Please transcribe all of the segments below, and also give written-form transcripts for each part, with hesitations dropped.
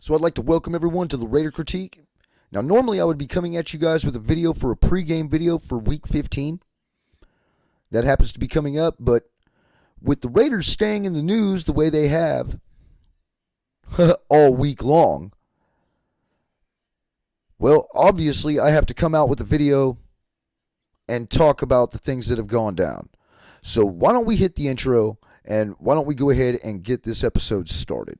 So I'd like to welcome everyone to the Raider Critique. Now, normally I would be coming at you guys with a video for a pregame video for Week 15. That happens to be coming up, but with the Raiders staying in the news the way they have all week long, well, obviously I have to come out with a video and talk about the things that have gone down. So why don't we hit the intro, and why don't we go ahead and get this episode started.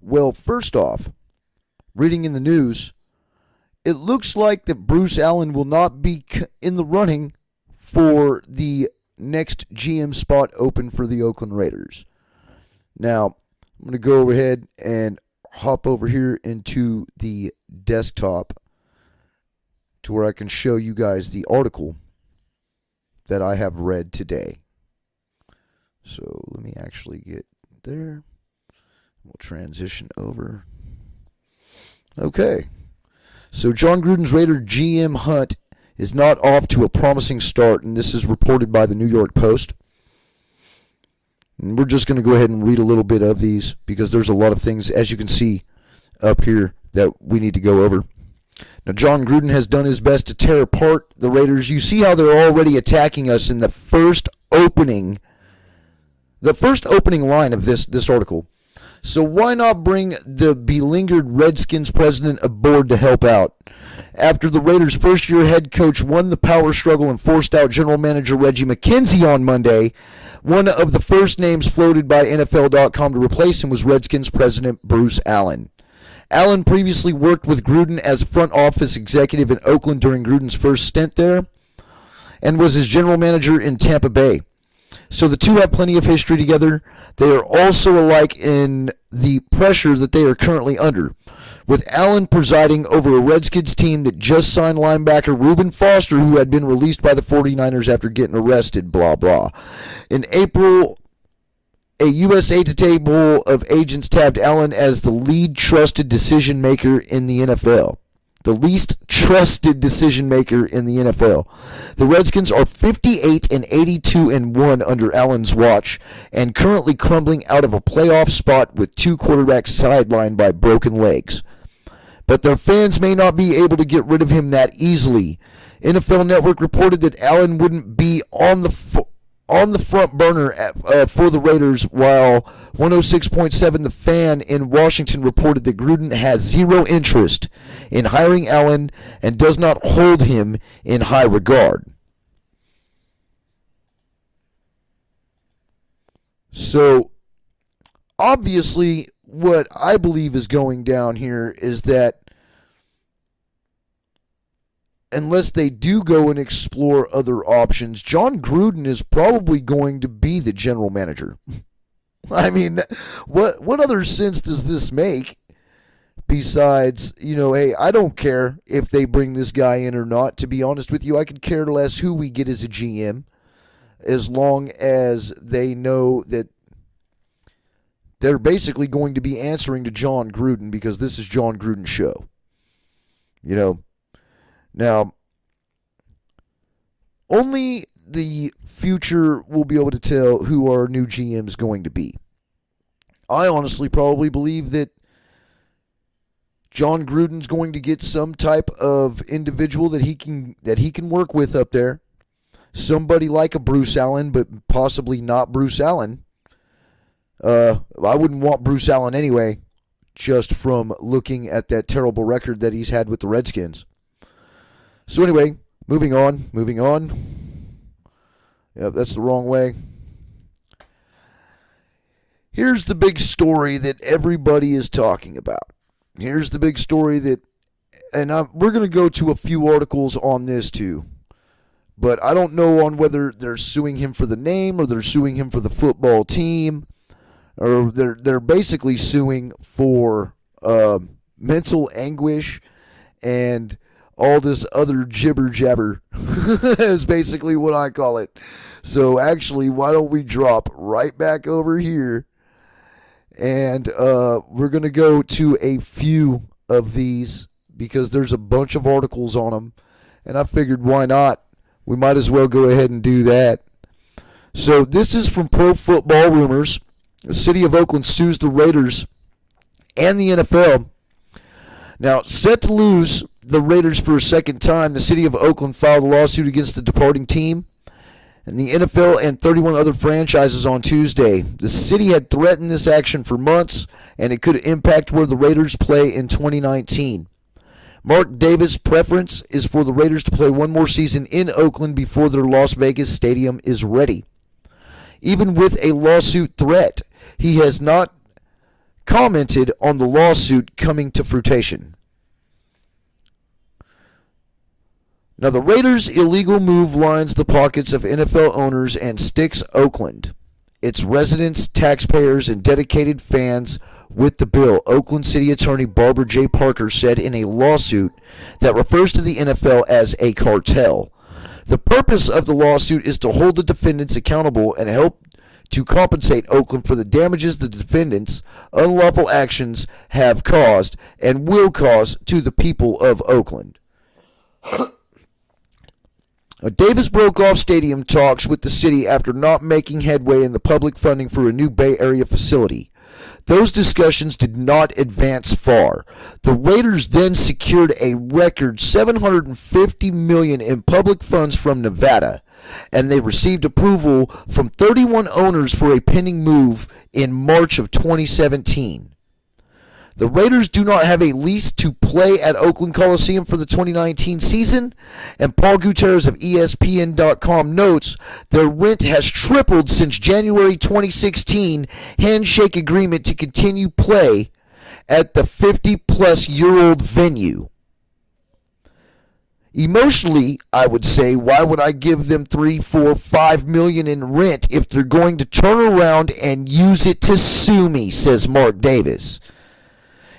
Well, first off, reading in the news, it looks like that Bruce Allen will not be in the running for the next GM spot open for the Oakland Raiders. Now, I'm going to go ahead and hop over here into the desktop to where I can show you guys the article that I have read today. So let me actually get there. We'll transition over. Okay. So John Gruden's Raider GM hunt is not off to a promising start, and this is reported by the New York Post. And we're just going to go ahead and read a little bit of these because there's a lot of things, as you can see up here, that we need to go over. Now, John Gruden has done his best to tear apart the Raiders. You see how they're already attacking us in the first opening line of this article. So why not bring the beleaguered Redskins president aboard to help out? After the Raiders' first-year head coach won the power struggle and forced out general manager Reggie McKenzie on Monday, one of the first names floated by NFL.com to replace him was Redskins president Bruce Allen. Allen previously worked with Gruden as a front office executive in Oakland during Gruden's first stint there and was his general manager in Tampa Bay. So the two have plenty of history together. They are also alike in the pressure that they are currently under, with Allen presiding over a Redskins team that just signed linebacker Reuben Foster, who had been released by the 49ers after getting arrested, blah, blah. In April, a USA Today poll of agents tabbed Allen as the lead trusted decision maker in the NFL. The least trusted decision maker in the NFL. The Redskins are 58-82-1 under Allen's watch and currently crumbling out of a playoff spot with two quarterbacks sidelined by broken legs. But their fans may not be able to get rid of him that easily. NFL Network reported that Allen wouldn't be on the front burner for the Raiders, while 106.7 The Fan in Washington reported that Gruden has zero interest in hiring Allen and does not hold him in high regard. So, obviously, what I believe is going down here is that unless they do go and explore other options, John Gruden is probably going to be the general manager. I mean, what other sense does this make besides, hey, I don't care if they bring this guy in or not. To be honest with you, I could care less who we get as a GM as long as they know that they're basically going to be answering to John Gruden because this is John Gruden's show. Now, only the future will be able to tell who our new GM is going to be. I honestly probably believe that John Gruden's going to get some type of individual that he can work with up there. Somebody like a Bruce Allen, but possibly not Bruce Allen. I wouldn't want Bruce Allen anyway, just from looking at that terrible record that he's had with the Redskins. So anyway, moving on. Yep, that's the wrong way. Here's the big story that everybody is talking about. Here's the big story that And we're going to go to a few articles on this too. But I don't know on whether they're suing him for the name or they're suing him for the football team, or they're basically suing for mental anguish and all this other jibber jabber is basically what I call it. So actually, why don't we drop right back over here, and we're going to go to a few of these because there's a bunch of articles on them, and I figured why not? We might as well go ahead and do that. So this is from Pro Football Rumors. The city of Oakland sues the Raiders and the NFL. Now, set to lose the Raiders for a second time, the city of Oakland filed a lawsuit against the departing team and the NFL and 31 other franchises on Tuesday. The city had threatened this action for months, and it could impact where the Raiders play in 2019. Mark Davis' preference is for the Raiders to play one more season in Oakland before their Las Vegas stadium is ready. Even with a lawsuit threat, he has not commented on the lawsuit coming to fruition. Now, the Raiders' illegal move lines the pockets of NFL owners and sticks Oakland, its residents, taxpayers, and dedicated fans with the bill, Oakland City Attorney Barbara J. Parker said in a lawsuit that refers to the NFL as a cartel. The purpose of the lawsuit is to hold the defendants accountable and help to compensate Oakland for the damages the defendants' unlawful actions have caused and will cause to the people of Oakland. Davis broke off stadium talks with the city after not making headway in the public funding for a new Bay Area facility. Those discussions did not advance far. The Raiders then secured a record $750 million in public funds from Nevada, and they received approval from 31 owners for a pending move in March of 2017. The Raiders do not have a lease to play at Oakland Coliseum for the 2019 season, and Paul Gutierrez of ESPN.com notes their rent has tripled since January 2016 handshake agreement to continue play at the 50-plus-year-old venue. Emotionally, I would say, why would I give them $3, $4, $5 million in rent if they're going to turn around and use it to sue me, says Mark Davis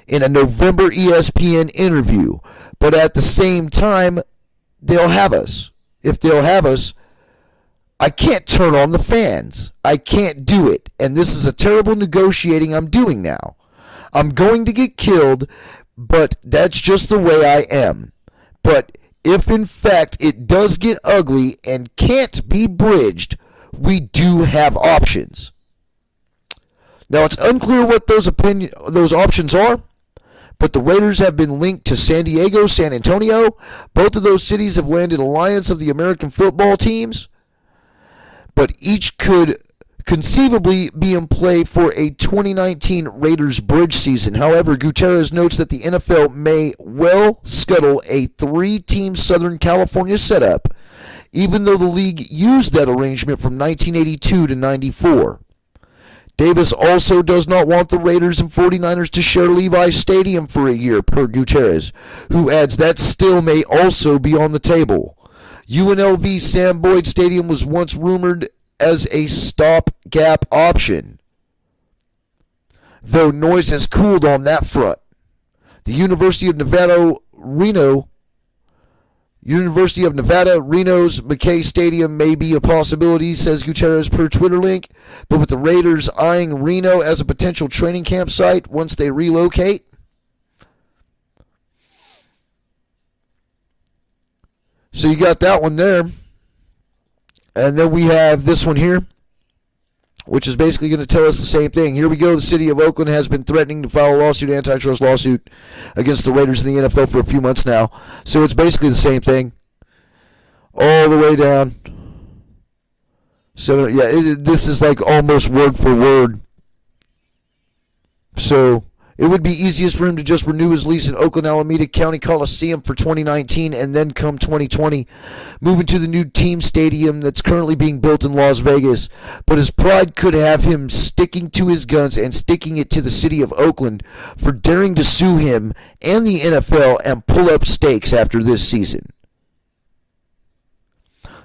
in a November ESPN interview. But at the same time, they'll have us. If they'll have us, I can't turn on the fans. I can't do it. And this is a terrible negotiating I'm doing now. I'm going to get killed, but that's just the way I am. But if in fact it does get ugly and can't be bridged, we do have options. Now, it's unclear what those options are, but the Raiders have been linked to San Diego, San Antonio. Both of those cities have landed alliance of the American football teams, but each could conceivably be in play for a 2019 Raiders bridge season. However, Gutierrez notes that the NFL may well scuttle a three-team Southern California setup, even though the league used that arrangement from 1982 to 94. Davis also does not want the Raiders and 49ers to share Levi's Stadium for a year, per Gutierrez, who adds that still may also be on the table. UNLV Sam Boyd Stadium was once rumored as a stopgap option, though noise has cooled on that front. The University of Nevada, Reno's McKay Stadium may be a possibility, says Gutierrez per Twitter link, but with the Raiders eyeing Reno as a potential training camp site once they relocate. So you got that one there. And then we have this one here, which is basically going to tell us the same thing. Here we go. The city of Oakland has been threatening to file a lawsuit, antitrust lawsuit, against the Raiders in the NFL for a few months now. So it's basically the same thing all the way down. So, yeah, this is like almost word for word. So It would be easiest for him to just renew his lease in Oakland Alameda County Coliseum for 2019 and then come 2020, moving to the new team stadium that's currently being built in Las Vegas. But his pride could have him sticking to his guns and sticking it to the city of Oakland for daring to sue him and the NFL and pull up stakes after this season.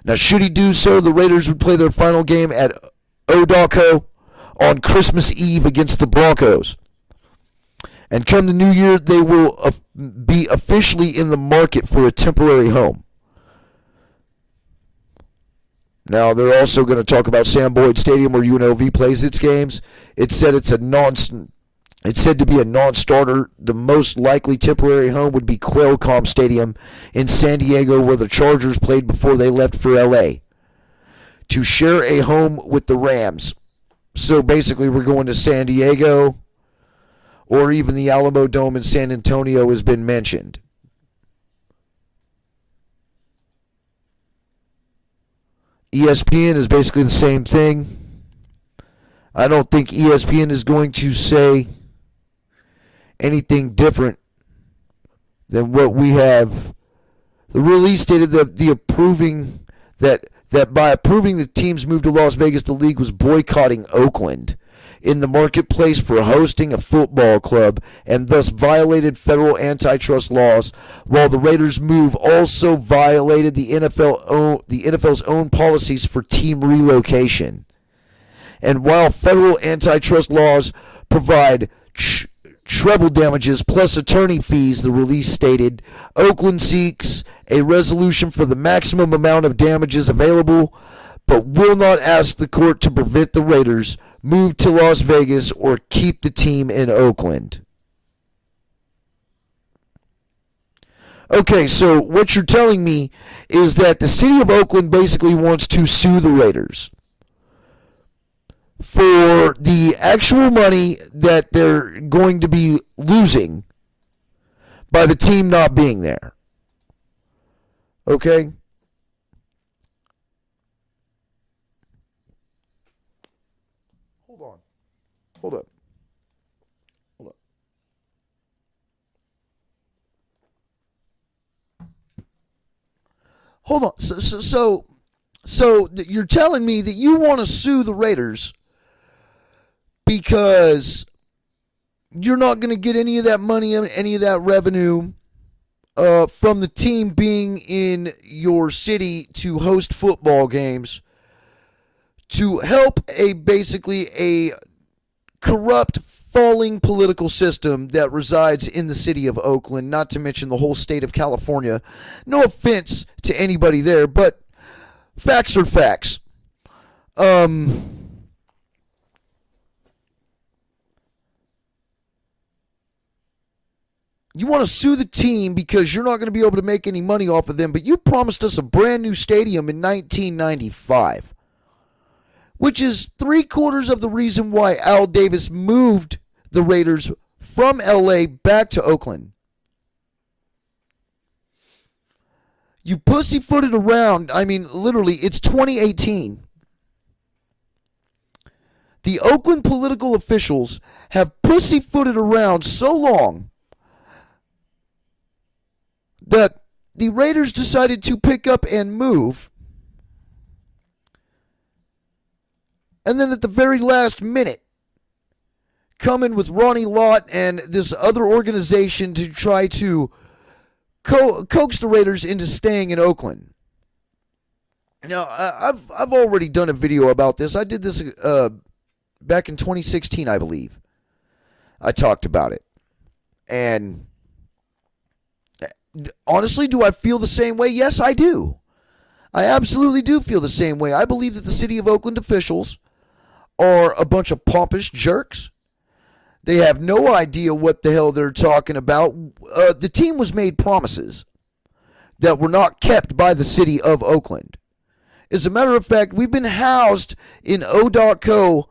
Now, should he do so, the Raiders would play their final game at Oakland on Christmas Eve against the Broncos. And come the new year, they will be officially in the market for a temporary home. Now, they're also going to talk about Sam Boyd Stadium where UNLV plays its games. It's said to be a non-starter. The most likely temporary home would be Qualcomm Stadium in San Diego, where the Chargers played before they left for LA, to share a home with the Rams. So basically, we're going to San Diego, or even the Alamo Dome in San Antonio has been mentioned. ESPN is basically the same thing. I don't think ESPN is going to say anything different than what we have. The release stated that that by approving the team's move to Las Vegas, the league was boycotting Oakland in the marketplace for hosting a football club and thus violated federal antitrust laws, while the Raiders' move also violated the NFL's own policies for team relocation. And while federal antitrust laws provide treble damages plus attorney fees, the release stated, Oakland seeks a resolution for the maximum amount of damages available, but will not ask the court to prevent the Raiders move to Las Vegas or keep the team in Oakland. Okay, so what you're telling me is that the city of Oakland basically wants to sue the Raiders for the actual money that they're going to be losing by the team not being there. Okay? Hold up. Hold on. So you're telling me that you want to sue the Raiders because you're not going to get any of that money, any of that revenue from the team being in your city to host football games to help basically a corrupt, falling political system that resides in the city of Oakland, not to mention the whole state of California. No offense to anybody there, but facts are facts. You want to sue the team because you're not going to be able to make any money off of them, but you promised us a brand new stadium in 1995. Which is 3/4 of the reason why Al Davis moved the Raiders from LA back to Oakland. You pussyfooted around. I mean, literally, it's 2018. The Oakland political officials have pussyfooted around so long that the Raiders decided to pick up and move. And then at the very last minute, come in with Ronnie Lott and this other organization to try to coax the Raiders into staying in Oakland. Now, I've already done a video about this. I did this back in 2016, I believe. I talked about it. And honestly, do I feel the same way? Yes, I do. I absolutely do feel the same way. I believe that the city of Oakland officials are a bunch of pompous jerks. They have no idea what the hell they're talking about. The team was made promises that were not kept by the city of Oakland. As a matter of fact, we've been housed in O.Co.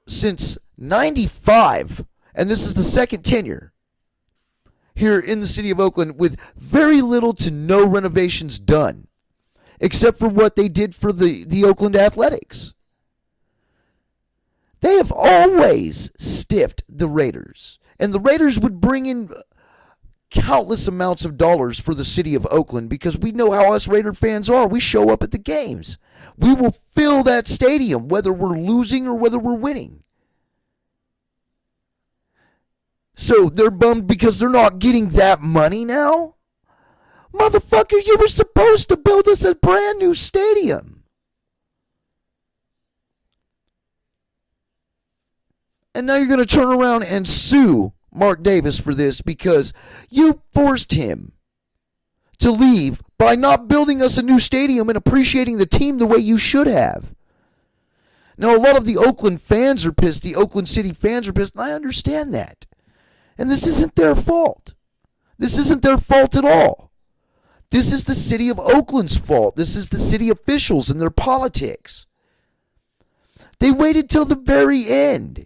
since 95, and this is the second tenure here in the city of Oakland with very little to no renovations done, except for what they did for the Oakland Athletics. They have always stiffed the Raiders. And the Raiders would bring in countless amounts of dollars for the city of Oakland because we know how us Raider fans are. We show up at the games. We will fill that stadium whether we're losing or whether we're winning. So they're bummed because they're not getting that money now? Motherfucker, you were supposed to build us a brand new stadium. And now you're going to turn around and sue Mark Davis for this because you forced him to leave by not building us a new stadium and appreciating the team the way you should have. Now, a lot of the Oakland fans are pissed. The Oakland City fans are pissed, and I understand that. And this isn't their fault. This isn't their fault at all. This is the city of Oakland's fault. This is the city officials and their politics. They waited till the very end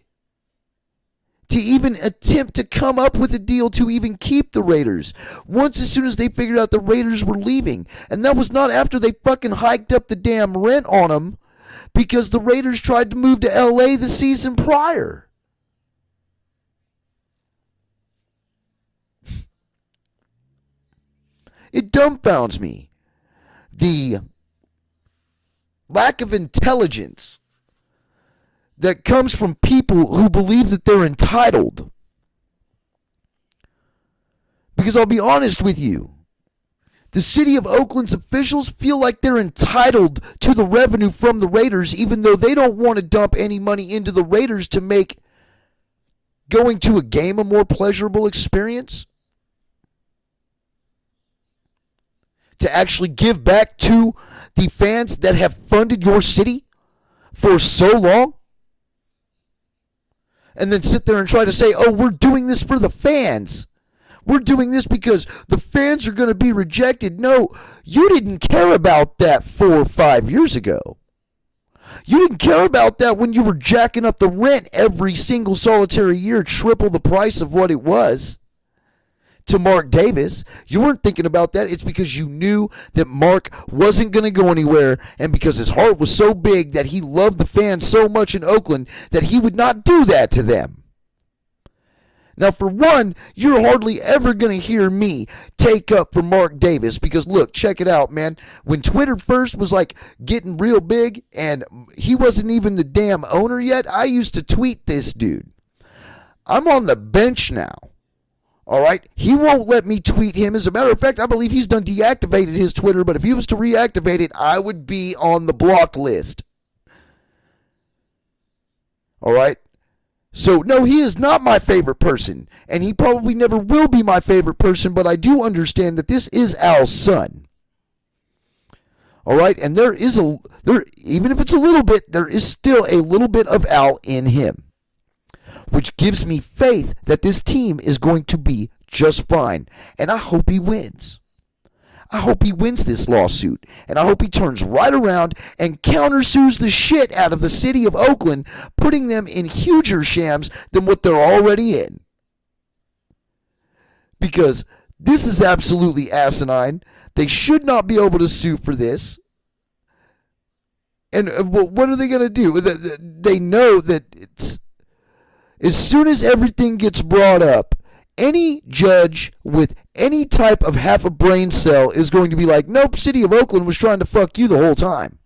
to even attempt to come up with a deal to even keep the Raiders. Once as soon as they figured out the Raiders were leaving. And that was not after they fucking hiked up the damn rent on them because the Raiders tried to move to LA the season prior. It dumbfounds me. The lack of intelligence that comes from people who believe that they're entitled. Because I'll be honest with you, the city of Oakland's officials feel like they're entitled to the revenue from the Raiders, even though they don't want to dump any money into the Raiders to make going to a game a more pleasurable experience. To actually give back to the fans that have funded your city for so long. And then sit there and try to say, oh, we're doing this for the fans. We're doing this because the fans are going to be rejected. No, you didn't care about that 4 or 5 years ago. You didn't care about that when you were jacking up the rent every single solitary year, triple the price of what it was to Mark Davis. You weren't thinking about that. It's because you knew that Mark wasn't going to go anywhere, and because his heart was so big that he loved the fans so much in Oakland that he would not do that to them. Now, for one, you're hardly ever going to hear me take up for Mark Davis because, look, check it out, man. When Twitter first was like getting real big and he wasn't even the damn owner yet, I used to tweet this dude. I'm on the bench now. All right, he won't let me tweet him. As a matter of fact, I believe he's done deactivated his Twitter, but if he was to reactivate it, I would be on the block list. All right, so no, he is not my favorite person, and he probably never will be my favorite person, but I do understand that this is Al's son. All right, and there even if it's a little bit, there is still a little bit of Al in him, which gives me faith that this team is going to be just fine. And I hope he wins. I hope he wins this lawsuit. And I hope he turns right around and countersues the shit out of the city of Oakland, putting them in huger shams than what they're already in. Because this is absolutely asinine. They should not be able to sue for this. And what are they going to do? They know that it's... As soon as everything gets brought up, any judge with any type of half a brain cell is going to be like, nope, City of Oakland was trying to fuck you the whole time.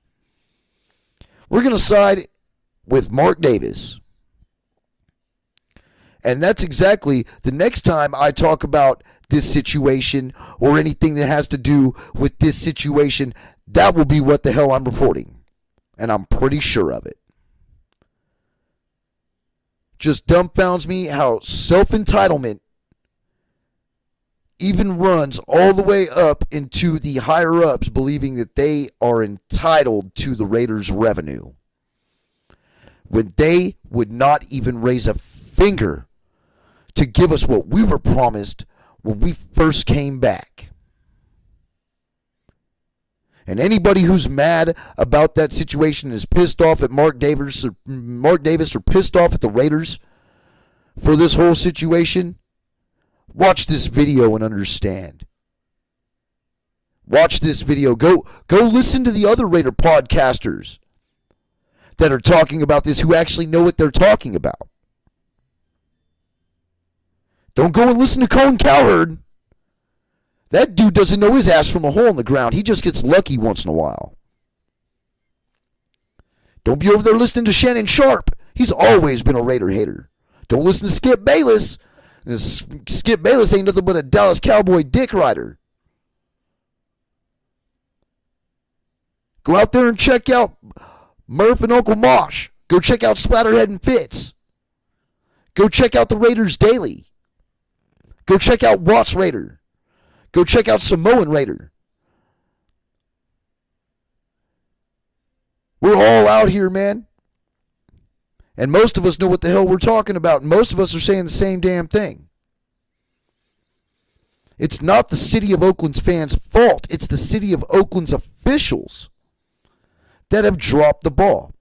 We're going to side with Mark Davis. And that's exactly the next time I talk about this situation or anything that has to do with this situation, that will be what the hell I'm reporting. And I'm pretty sure of it. Just dumbfounds me how self-entitlement even runs all the way up into the higher-ups believing that they are entitled to the Raiders' revenue when they would not even raise a finger to give us what we were promised when we first came back. And anybody who's mad about that situation is pissed off at Mark Davis or pissed off at the Raiders for this whole situation, watch this video and understand. Watch this video. Go listen to the other Raider podcasters that are talking about this who actually know what they're talking about. Don't go and listen to Colin Cowherd. That dude doesn't know his ass from a hole in the ground. He just gets lucky once in a while. Don't be over there listening to Shannon Sharp. He's always been a Raider hater. Don't listen to Skip Bayless. Skip Bayless ain't nothing but a Dallas Cowboy dick rider. Go out there and check out Murph and Uncle Mosh. Go check out Splatterhead and Fitz. Go check out the Raiders Daily. Go check out Watts Raider. Go check out Samoan Raider. We're all out here, man. And most of us know what the hell we're talking about. And most of us are saying the same damn thing. It's not the city of Oakland's fans' fault. It's the city of Oakland's officials that have dropped the ball.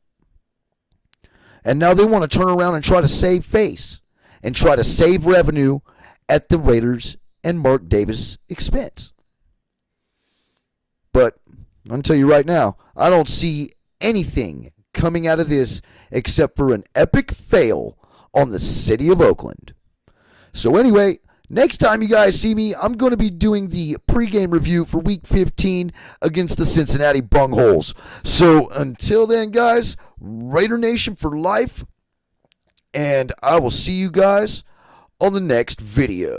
And now they want to turn around and try to save face and try to save revenue at the Raiders and Mark Davis' expense. But I'm going to tell you right now, I don't see anything coming out of this except for an epic fail on the city of Oakland. So anyway, next time you guys see me, I'm going to be doing the pregame review for Week 15 against the Cincinnati Bungholes. So until then, guys, Raider Nation for life, and I will see you guys on the next video.